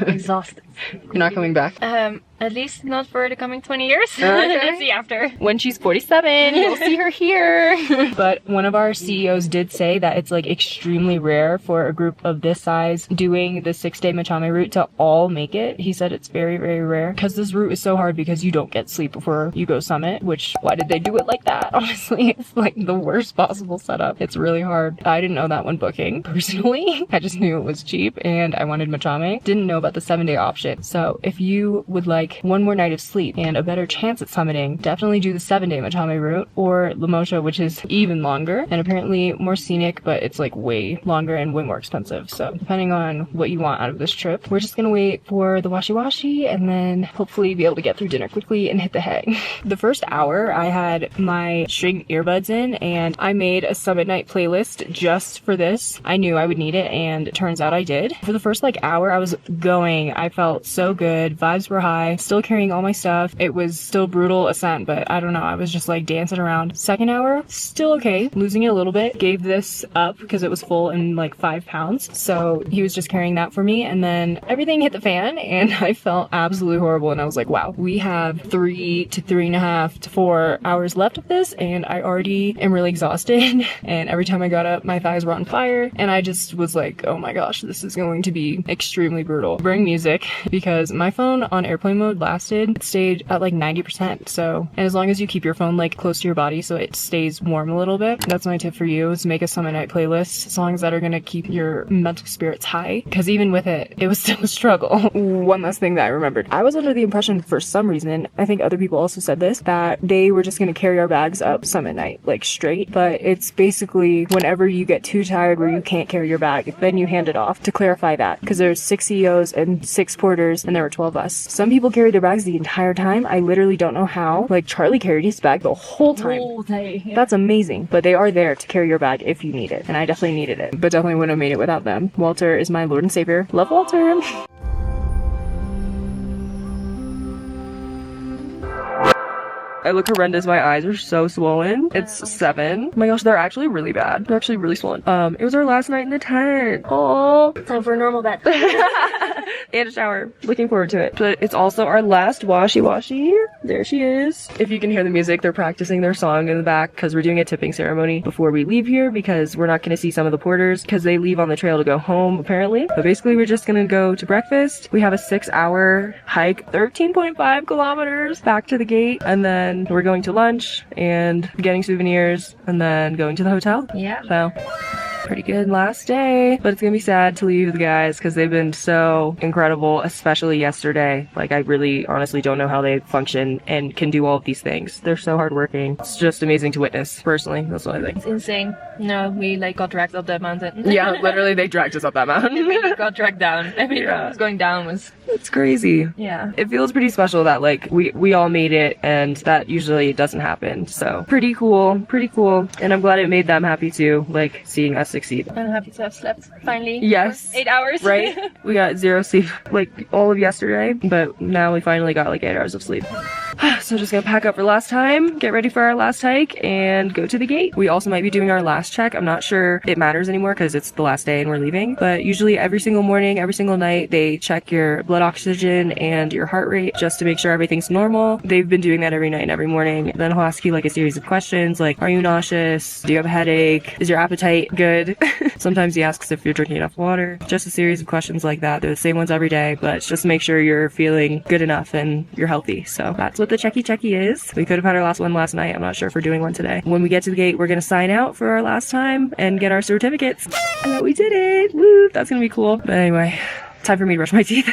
Exhausted. You're not coming back? At least not for the coming 20 years. Okay. Let's see after. When she's 47, you'll see her here. But one of our CEOs did say that it's like extremely rare for a group of this size doing the 6-day machame route to all make it. He said it's very, very rare because this route is so hard because you don't get sleep before you go summit, which, why did they do it like that? Honestly, it's like the worst possible setup. It's really hard. I didn't know that when booking personally. I just knew it was cheap and I wanted machame. Didn't know about the 7-day option. So if you would like one more night of sleep and a better chance at summiting, definitely do the 7-day machame route or Lamosha, which is even longer and apparently more scenic, but it's like way longer and way more expensive. So depending on what you want out of this trip, we're just gonna wait for the washi and then hopefully be able to get through dinner quickly and hit the hang. The first hour I had my string earbuds in and I made a summit night playlist just for this. I knew I would need it and it turns out I did. For the first like hour I was going, I felt so good, vibes were high, still carrying all my stuff. It was still brutal ascent, but I don't know, I was just like dancing around. 2nd hour, still okay, losing it a little bit. Gave this up because it was full and like 5 pounds. So he was just carrying that for me and then everything hit the fan and I felt absolutely horrible and I was like, wow, we have 3 to 3.5 to 4 hours left of this and I already am really exhausted and every time I got up my thighs were on fire and I just was like, oh my gosh, this is going to be extremely brutal. Bring music because my phone on airplane mode lasted, it stayed at like 90%. So, and as long as you keep your phone like close to your body so it stays warm a little bit, that's my tip for you, is make a summit night playlist, songs that are gonna keep your mental spirits high, because even with it, it was still a struggle. One last thing that I remembered, I was under the impression for some reason, I think other people also said this, that they were just gonna carry our bags up summit night, like straight, but it's basically whenever you get too tired where you can't carry your bag, then you hand it off. To clarify that, because there's 6 CEOs and 6 porters and there were 12 of us. Some people carry their bags the entire time. I literally don't know how. Like, Charlie carried his bag the whole time. Yeah. That's amazing. But they are there to carry your bag if you need it. And I definitely needed it. But definitely wouldn't have made it without them. Walter is my Lord and Savior. Love Walter. I look horrendous. My eyes are so swollen. It's 7. Oh my gosh, they're actually really bad. They're actually really swollen. It was our last night in the tent. Oh, Time for a normal bed. and a shower. Looking forward to it. But it's also our last washy. There she is. If you can hear the music, they're practicing their song in the back because we're doing a tipping ceremony before we leave here because we're not going to see some of the porters because they leave on the trail to go home apparently. But basically we're just going to go to breakfast. We have a 6-hour hike, 13.5 kilometers back to the gate, and then we're going to lunch and getting souvenirs and then going to the hotel. Yeah. So pretty good last day, but it's gonna be sad to leave the guys because they've been so incredible, especially yesterday. Like, I really honestly don't know how they function and can do all of these things. They're so hardworking. It's just amazing to witness. Personally, that's what I think. It's insane. No, we like got dragged up that mountain. Yeah, literally they dragged us up that mountain. We got dragged down. I mean, Yeah. what was going down was... It's crazy. Yeah. It feels pretty special that like we all made it, and that usually doesn't happen. So pretty cool. And I'm glad it made them happy too, like seeing us succeed. I'm happy to have slept, finally. Yes. 8 hours. Right? We got 0 sleep like all of yesterday, but now we finally got like 8 hours of sleep. So just gonna pack up for last time, get ready for our last hike, and go to the gate. We also might be doing our last check. I'm not sure it matters anymore because it's the last day and we're leaving. But usually every single morning, every single night, they check your blood oxygen and your heart rate just to make sure everything's normal. They've been doing that every night and every morning. Then he'll ask you like a series of questions like, are you nauseous? Do you have a headache? Is your appetite good? Sometimes he asks if you're drinking enough water. Just a series of questions like that. They're the same ones every day, but it's just to make sure you're feeling good enough and you're healthy. So that's what the checky is. We could have had our last one last night. I'm not sure if we're doing one today. When we get to the gate, we're gonna sign out for our last time and get our certificates. And that we did it. Woo! That's gonna be cool. But anyway, time for me to brush my teeth.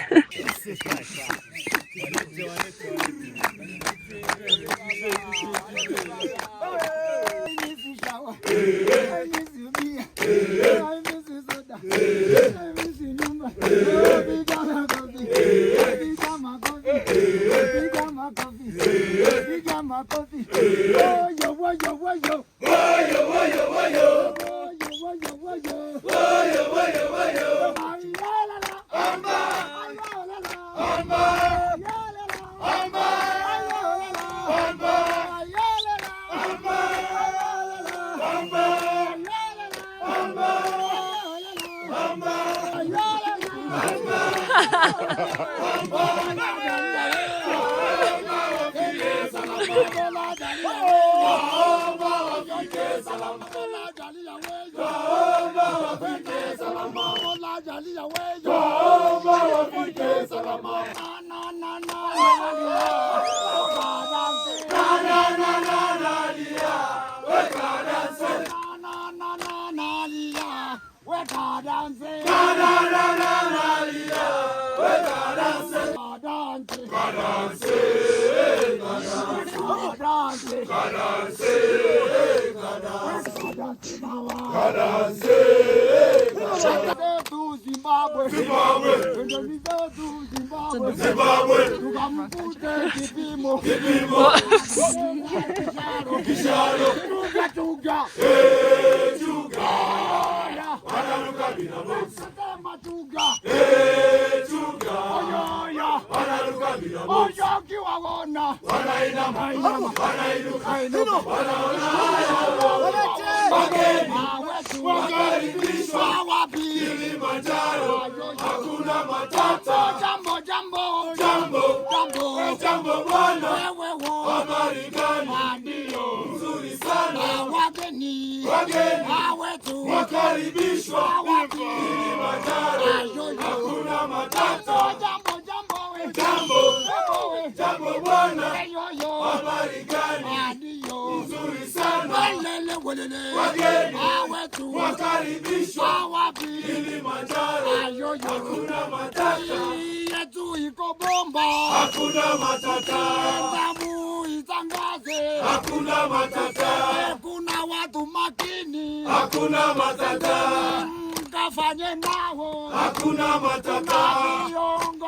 Hakuna matata.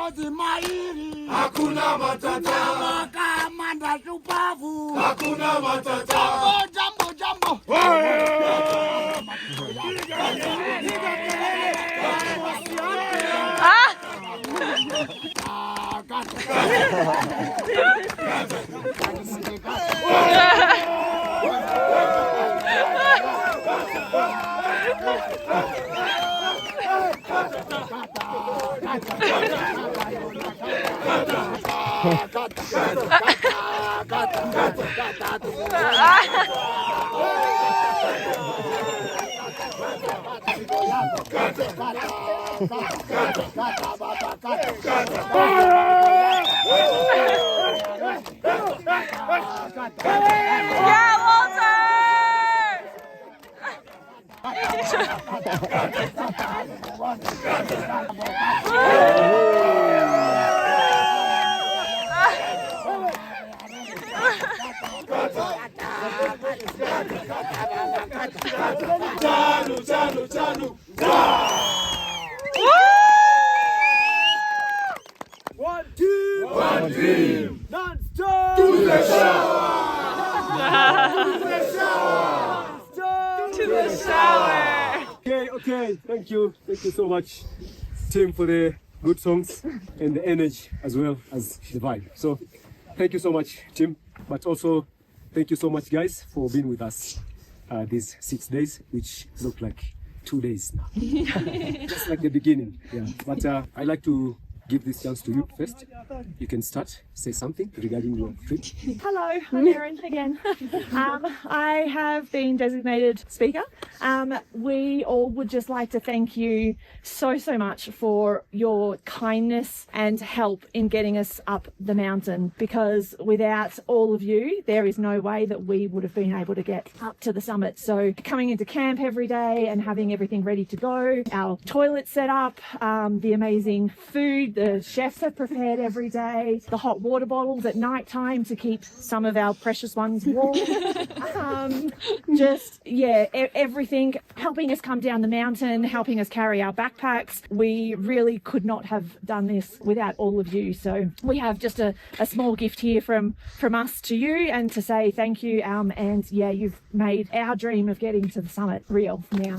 viongozi mahiri, hakuna matata. Makamanda shupavu, hakuna matata. Jambo, jambo, Chanu. One team. Non-stop. To the shower. To the shower. Okay. Thank you so much, team, for the good songs and the energy as well as the vibe. So, thank you so much, team. But also, thank you so much, guys, for being with us these 6 days, which look like 2 days now. Just like the beginning. Yeah. But I'd like to give this chance to you first. You can start, say something regarding your trip. Hello, I'm Erin again. I have been designated speaker. We all would just like to thank you so much for your kindness and help in getting us up the mountain, because without all of you, there is no way that we would have been able to get up to the summit. So coming into camp every day and having everything ready to go, our toilet set up, the amazing food the chefs have prepared every day, the hot water bottles at night time to keep some of our precious ones warm. Everything, helping us come down the mountain, helping us carry our backpacks. We really could not have done this without all of you. So we have just a small gift here from us to you, and to say thank you. And yeah, you've made our dream of getting to the summit real now.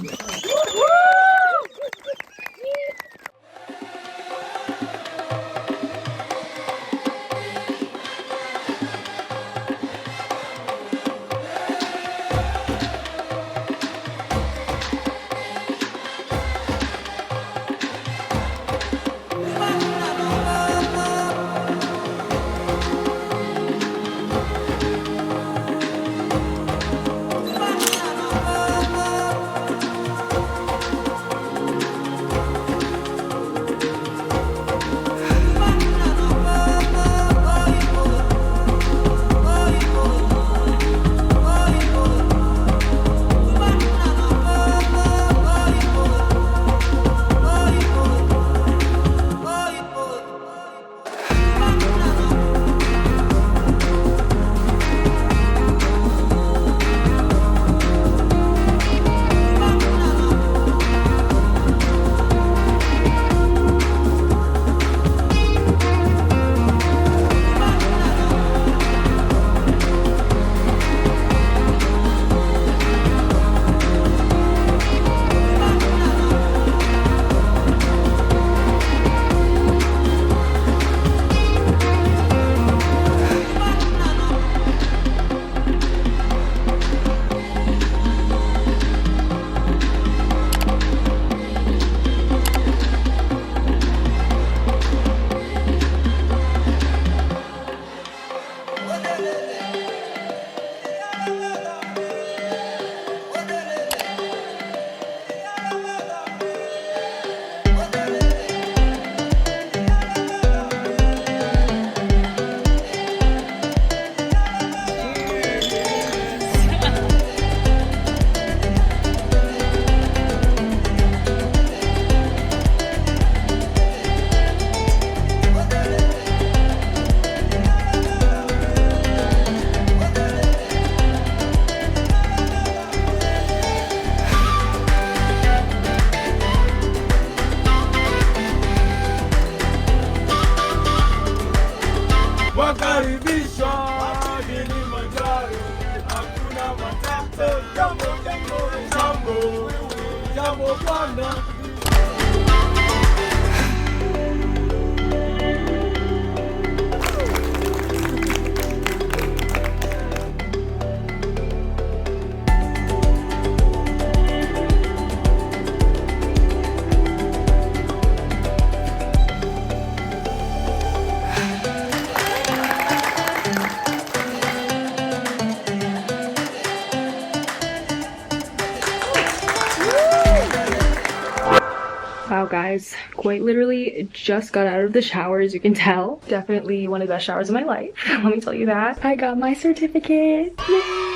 Wow guys, quite literally just got out of the shower, as you can tell. Definitely one of the best showers of my life, let me tell you that. I got my certificate. Yay!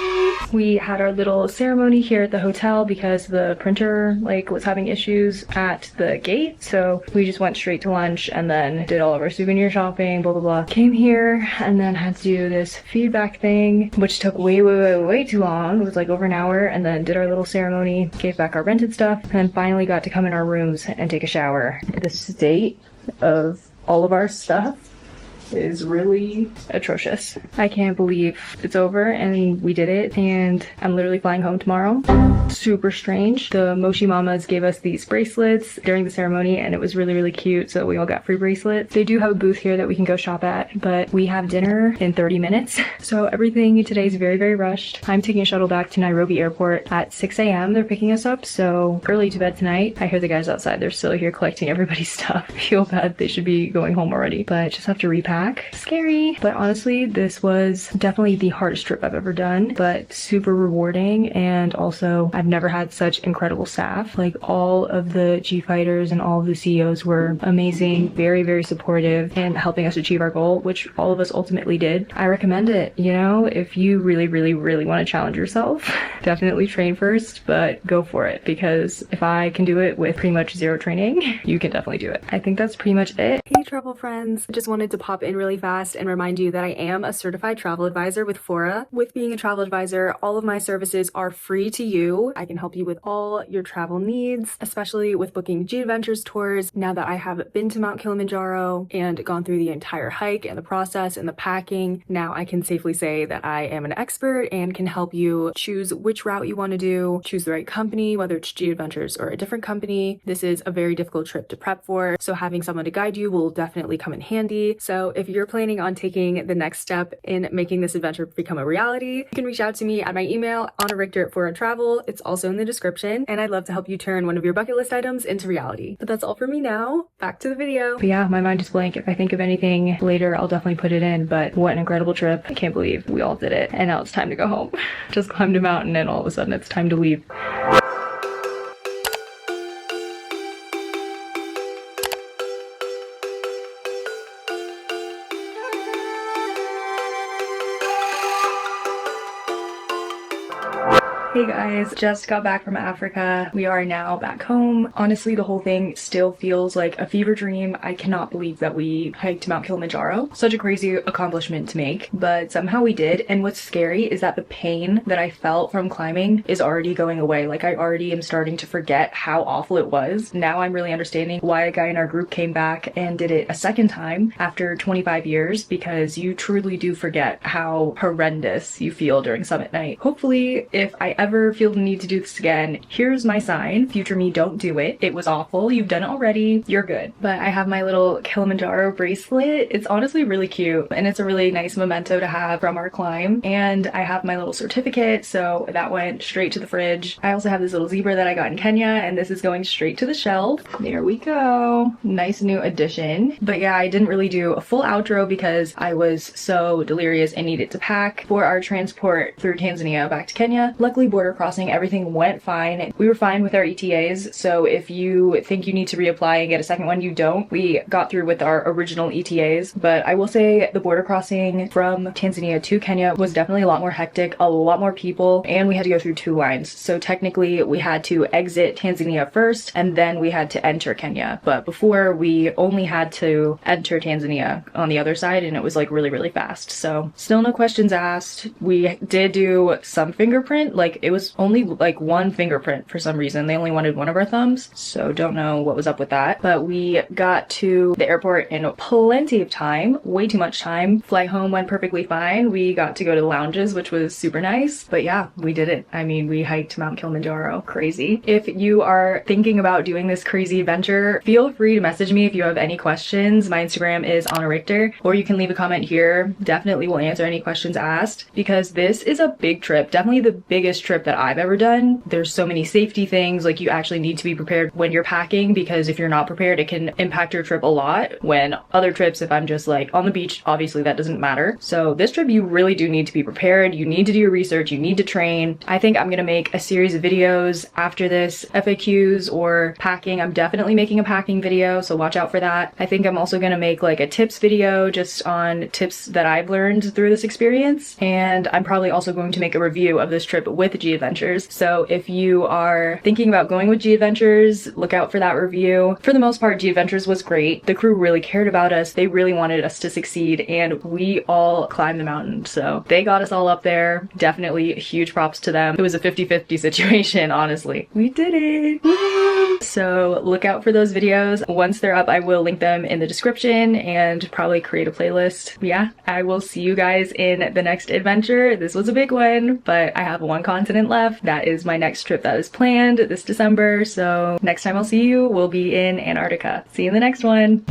We had our little ceremony here at the hotel because the printer was having issues at the gate, so we just went straight to lunch and then did all of our souvenir shopping, blah blah blah. Came here and then had to do this feedback thing, which took way too long. It was like over an hour, and then did our little ceremony, gave back our rented stuff, and then finally got to come in our rooms and take a shower. The state of all of our stuff is really atrocious. I can't believe it's over and we did it, and I'm literally flying home tomorrow. Super strange. The Moshi Mamas gave us these bracelets during the ceremony and it was really cute, so we all got free bracelets. They do have a booth here that we can go shop at, but we have dinner in 30 minutes. So everything today is very rushed. I'm taking a shuttle back to Nairobi airport at 6 a.m. They're picking us up, so early to bed tonight. I hear the guys outside, they're still here collecting everybody's stuff. I feel bad, they should be going home already, but just have to repack. Scary. But honestly, this was definitely the hardest trip I've ever done, but super rewarding. And also, I've never had such incredible staff. Like, all of the G fighters and all of the CEOs were amazing, very supportive, and helping us achieve our goal, which all of us ultimately did. I recommend it. You know, if you really want to challenge yourself, definitely train first, but go for it, because if I can do it with pretty much zero training, you can definitely do it. I think that's pretty much it. Hey travel friends, just wanted to pop in really fast and remind you that I am a certified travel advisor with Fora. With being a travel advisor, all of my services are free to you. I can help you with all your travel needs, especially with booking Gadventures tours. Now that I have been to Mount Kilimanjaro and gone through the entire hike and the process and the packing, now I can safely say that I am an expert and can help you choose which route you want to do, choose the right company, whether it's Gadventures or a different company. This is a very difficult trip to prep for, so having someone to guide you will definitely come in handy. So if you're planning on taking the next step in making this adventure become a reality, you can reach out to me at my email, AnnaRichter@ForaTravel. It's also in the description, and I'd love to help you turn one of your bucket list items into reality. But that's all for me now. Back to the video. But yeah, my mind is blank. If I think of anything later, I'll definitely put it in, but what an incredible trip. I can't believe we all did it, and now it's time to go home. Just climbed a mountain and all of a sudden it's time to leave. Hey guys, just got back from Africa. We are now back home. Honestly, the whole thing still feels like a fever dream. I cannot believe that we hiked Mount Kilimanjaro. Such a crazy accomplishment to make, but somehow we did. And what's scary is that the pain that I felt from climbing is already going away. Like, I already am starting to forget how awful it was. Now I'm really understanding why a guy in our group came back and did it a second time after 25 years, because you truly do forget how horrendous you feel during summit night. Hopefully, if I ever feel the need to do this again, here's my sign. Future me, don't do it. It was awful. You've done it already. You're good. But I have my little Kilimanjaro bracelet. It's honestly really cute, and it's a really nice memento to have from our climb. And I have my little certificate, so that went straight to the fridge. I also have this little zebra that I got in Kenya, and this is going straight to the shelf. There we go. Nice new addition. But yeah, I didn't really do a full outro because I was so delirious and needed to pack for our transport through Tanzania back to Kenya. Luckily, border crossing, everything went fine. We were fine with our ETAs, so if you think you need to reapply and get a second one, you don't. We got through with our original ETAs, but I will say the border crossing from Tanzania to Kenya was definitely a lot more hectic, a lot more people, and we had to go through 2 lines. So technically we had to exit Tanzania first, and then we had to enter Kenya. But before, we only had to enter Tanzania on the other side, and it was like really fast. So still no questions asked. We did do some fingerprint, like like it was only like one fingerprint for some reason. They only wanted one of our thumbs, so don't know what was up with that. But we got to the airport in plenty of time, way too much time. Flight home went perfectly fine. We got to go to the lounges, which was super nice. But yeah, we did it. I mean, we hiked Mount Kilimanjaro. Crazy. If you are thinking about doing this crazy adventure, feel free to message me if you have any questions. My Instagram is Anna Richter, or you can leave a comment here. Definitely will answer any questions asked, because this is a big trip. Definitely the biggest trip that I've ever done. There's so many safety things, like you actually need to be prepared when you're packing, because if you're not prepared, it can impact your trip a lot. When other trips, if I'm just like on the beach, obviously that doesn't matter. So this trip, you really do need to be prepared. You need to do your research. You need to train. I think I'm gonna make a series of videos after this, FAQs or packing. I'm definitely making a packing video, so watch out for that. I think I'm also gonna make like a tips video just on tips that I've learned through this experience. And I'm probably also going to make a review of this trip with G Adventures. So if you are thinking about going with G Adventures, look out for that review. For the most part, G Adventures was great. The crew really cared about us. They really wanted us to succeed, and we all climbed the mountain. So they got us all up there. Definitely huge props to them. It was a 50-50 situation, honestly. We did it. So look out for those videos. Once they're up, I will link them in the description and probably create a playlist. Yeah, I will see you guys in the next adventure. This was a big one, but I have one continent left. That is my next trip that is planned this December. So next time I'll see you, we'll be in Antarctica. See you in the next one.